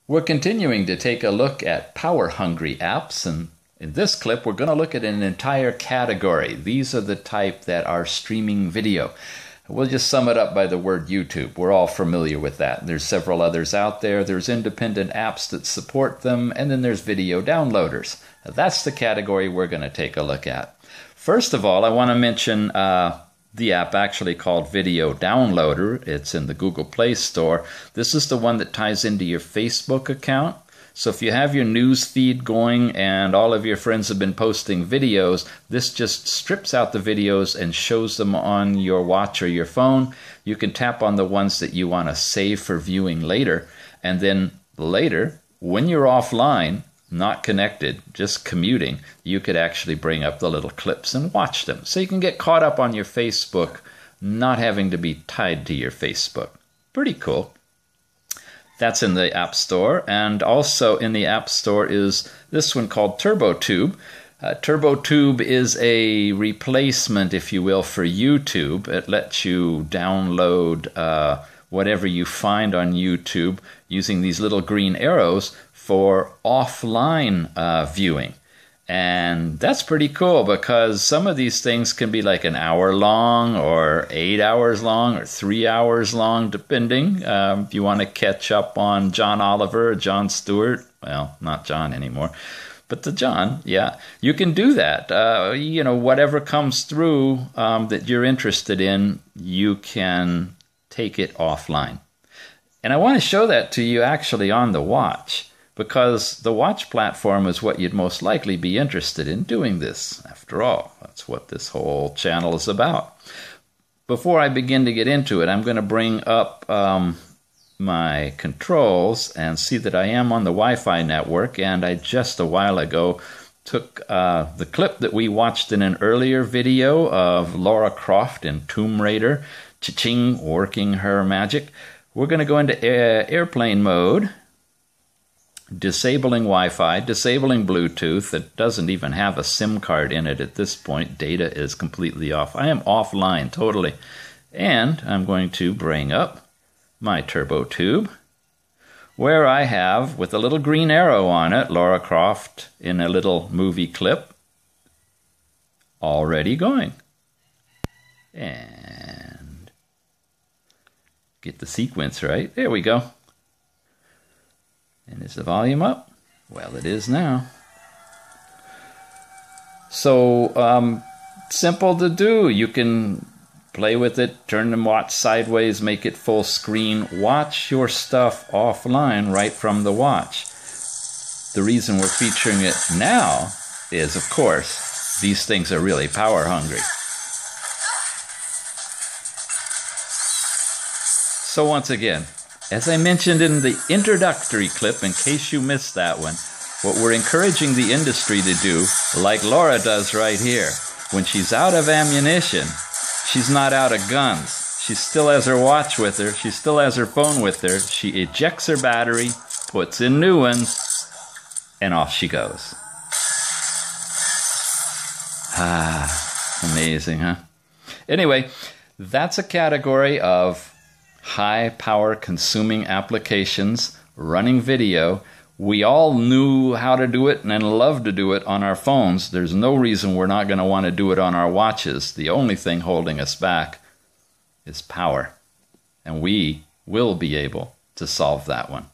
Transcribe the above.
We're continuing to take a look at power-hungry apps, and in this clip we're going to look at an entire category. These are the type that are streaming video. We'll just sum it up by the word YouTube. We're all familiar with that. There's several others out there. There's independent apps that support them, and then there's video downloaders. That's the category we're going to take a look at. First of all, I want to mention the app actually called Video Downloader. It's in the Google Play Store. This is the one that ties into your Facebook account. So if you have your news feed going and all of your friends have been posting videos, this just strips out the videos and shows them on your watch or your phone. You can tap on the ones that you want to save for viewing later. And then later, when you're offline, not connected, just commuting, you could actually bring up the little clips and watch them. So you can get caught up on your Facebook, not having to be tied to your Facebook. Pretty cool. That's in the App Store. And also in the App Store is this one called TurboTube. TurboTube is a replacement, if you will, for YouTube. It lets you download whatever you find on YouTube using these little green arrows for offline viewing. And that's pretty cool because some of these things can be like an hour long or 8 hours long or 3 hours long, depending. If you want to catch up on John Oliver or Jon Stewart, well, not John anymore, but the John, yeah, you can do that. You know, whatever comes through that you're interested in, you can take it offline. And I want to show that to you actually on the watch, because the watch platform is what you'd most likely be interested in doing this. After all, that's what this whole channel is about. Before I begin to get into it, I'm going to bring up my controls and see that I am on the Wi-Fi network. And I just a while ago took the clip that we watched in an earlier video of Lara Croft in Tomb Raider, cha-ching, working her magic. We're going to go into airplane mode, disabling Wi-Fi, disabling Bluetooth. It doesn't even have a SIM card in it at this point. Data is completely off. I am offline totally. And I'm going to bring up my TurboTube, where I have, with a little green arrow on it, Lara Croft in a little movie clip already going. And get the sequence right. There we go. And is the volume up? Well, it is now. So, simple to do. You can play with it, turn the watch sideways, make it full screen. Watch your stuff offline right from the watch. The reason we're featuring it now is, of course, these things are really power hungry. So once again, as I mentioned in the introductory clip, in case you missed that one, what we're encouraging the industry to do, like Laura does right here, when she's out of ammunition, she's not out of guns. She still has her watch with her. She still has her phone with her. She ejects her battery, puts in new ones, and off she goes. Ah, amazing, huh? Anyway, that's a category of high power consuming applications running video. We all knew how to do it and love to do it on our phones. There's no reason we're not going to want to do it on our watches. The only thing holding us back is power. And we will be able to solve that one.